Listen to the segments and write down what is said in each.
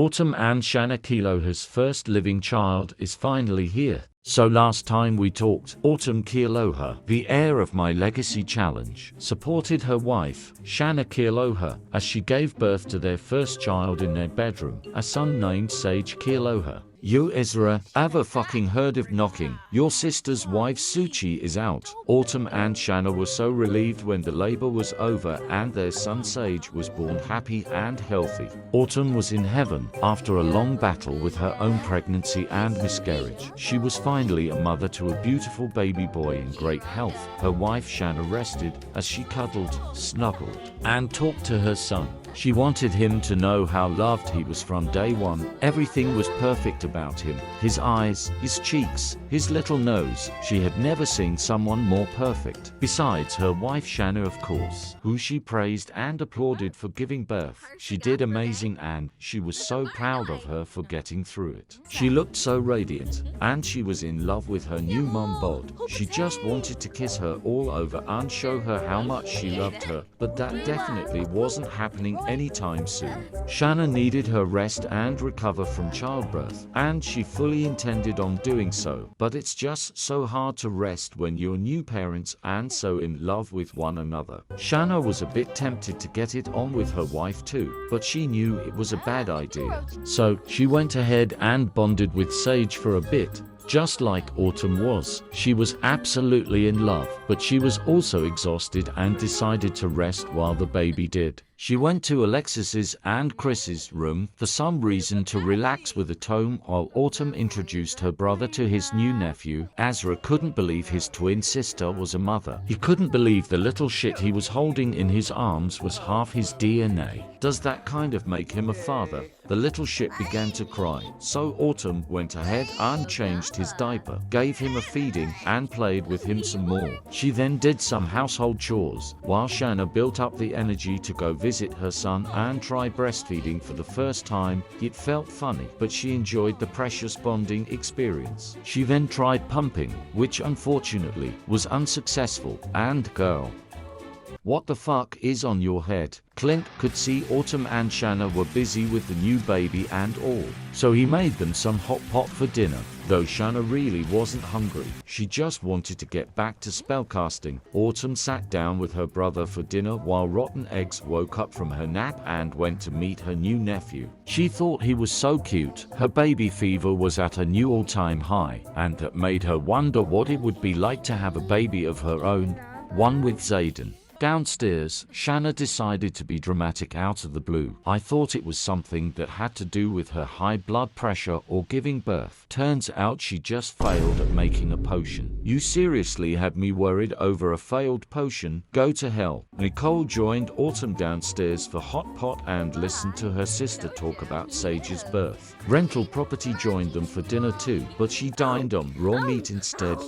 Autumn and Shanna Kealoha's first living child is finally here. So last time we talked, Autumn Kealoha, the heir of my legacy challenge, supported her wife, Shanna Kealoha, as she gave birth to their first child in their bedroom, a son named Sage Kealoha. Yo Ezra, ever fucking heard of knocking? Your sister's wife Suchi is out. Autumn and Shanna were so relieved when the labor was over and their son Sage was born happy and healthy. Autumn was in heaven after a long battle with her own pregnancy and miscarriage. She was finally a mother to a beautiful baby boy in great health. Her wife Shanna rested as she cuddled, snuggled, and talked to her son. She wanted him to know how loved he was from day one. Everything was perfect about him. His eyes, his cheeks, his little nose. She had never seen someone more perfect. Besides her wife Shanna, of course, who she praised and applauded for giving birth. She did amazing and she was so proud of her for getting through it. She looked so radiant and she was in love with her new mum bod. She just wanted to kiss her all over and show her how much she loved her, but that definitely wasn't happening anytime soon. Shanna needed her rest and recover from childbirth, and she fully intended on doing so. But it's just so hard to rest when you're new parents and so in love with one another. Shanna was a bit tempted to get it on with her wife too, but she knew it was a bad idea. So she went ahead and bonded with Sage for a bit. Just like Autumn was. She was absolutely in love, but she was also exhausted and decided to rest while the baby did. She went to Alexis's and Chris's room for some reason to relax with a tome while Autumn introduced her brother to his new nephew. Ezra couldn't believe his twin sister was a mother. He couldn't believe the little shit he was holding in his arms was half his DNA. Does that kind of make him a father? The little shit began to cry, so Autumn went ahead and changed his diaper, gave him a feeding, and played with him some more. She then did some household chores, while Shanna built up the energy to go visit her son and try breastfeeding for the first time. It felt funny, but she enjoyed the precious bonding experience. She then tried pumping, which unfortunately was unsuccessful, and girl, what the fuck is on your head? Clint could see Autumn and Shanna were busy with the new baby and all, so he made them some hot pot for dinner. Though Shanna really wasn't hungry, she just wanted to get back to spellcasting. Autumn sat down with her brother for dinner while Rotten Eggs woke up from her nap and went to meet her new nephew. She thought he was so cute. Her baby fever was at a new all-time high, and that made her wonder what it would be like to have a baby of her own, one with Zayden. Downstairs, Shanna decided to be dramatic out of the blue. I thought it was something that had to do with her high blood pressure or giving birth. Turns out she just failed at making a potion. You seriously had me worried over a failed potion? Go to hell. Nicole joined Autumn downstairs for hot pot and listened to her sister talk about Sage's birth. Rental property joined them for dinner too, but she dined on raw meat instead.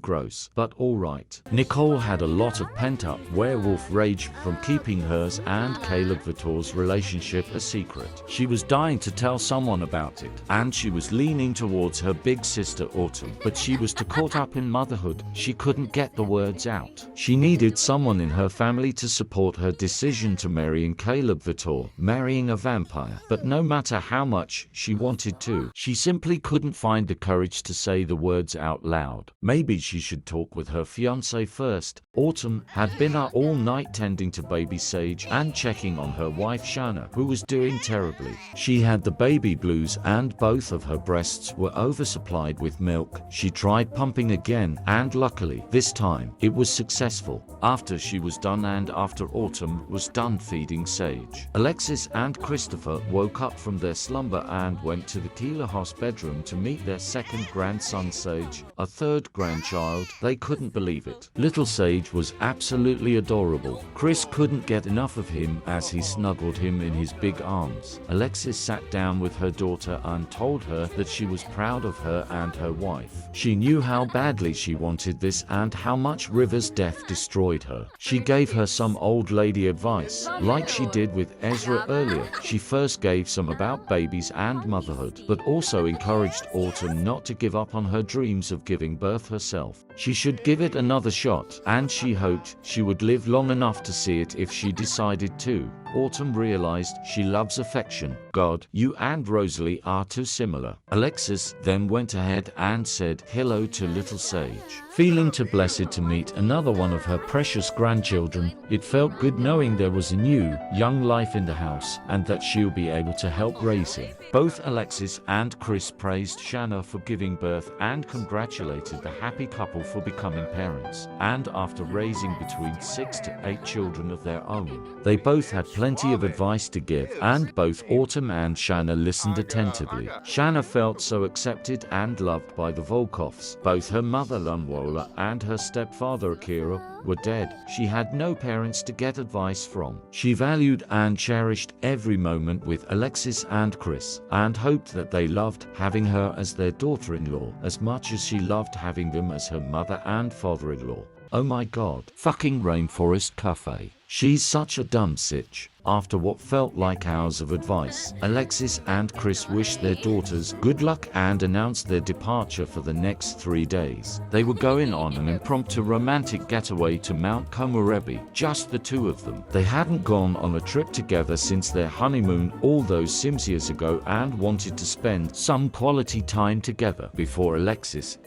Gross, but alright. Nicole had a lot of pent-up werewolf rage from keeping hers and Caleb Vitor's relationship a secret. She was dying to tell someone about it, and she was leaning towards her big sister Autumn, but she was too caught up in motherhood. She couldn't get the words out. She needed someone in her family to support her decision to marrying Caleb Vitor, marrying a vampire. But no matter how much she wanted to, she simply couldn't find the courage to say the words out loud. Maybe she should talk with her fiancé first. Autumn had been up all night tending to baby Sage and checking on her wife Shanna, who was doing terribly. She had the baby blues and both of her breasts were oversupplied with milk. She tried pumping again, and luckily, this time, it was successful. After she was done and after Autumn was done feeding Sage, Alexis and Christopher woke up from their slumber and went to the Kealoha's bedroom to meet their second grandson Sage, a third grandchild. They couldn't believe it. Little Sage was absolutely adorable. Chris couldn't get enough of him as he snuggled him in his big arms. Alexis sat down with her daughter and told her that she was proud of her and her wife. She knew how badly she wanted this and how much River's death destroyed her. She gave her some old lady advice, like she did with Ezra earlier. She first gave some about babies and motherhood, but also encouraged Autumn not to give up on her dreams of giving birth herself. She should give it another shot, and she hoped she would live long enough to see it if she decided to. Autumn realized she loves affection. God, you and Rosalie are too similar. Alexis then went ahead and said hello to little Sage. Feeling too blessed to meet another one of her precious grandchildren, it felt good knowing there was a new, young life in the house and that she'll be able to help raise him. Both Alexis and Chris praised Shanna for giving birth and congratulated the happy couple for becoming parents. And after raising between 6 to 8 children of their own, they both had plenty of advice to give, and both Autumn and Shanna listened attentively. Shanna felt so accepted and loved by the Volkovs. Both her mother Lunwola and her stepfather Akira were dead. She had no parents to get advice from. She valued and cherished every moment with Alexis and Chris, and hoped that they loved having her as their daughter-in-law as much as she loved having them as her mother and father-in-law. Oh my god. Fucking Rainforest Cafe. She's such a dumb sitch. After what felt like hours of advice, Alexis and Chris wished their daughters good luck and announced their departure for the next 3 days. They were going on an impromptu romantic getaway to Mount Komorebi, just the two of them. They hadn't gone on a trip together since their honeymoon all those Sims years ago and wanted to spend some quality time together. Before Alexis,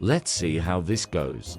let's see how this goes.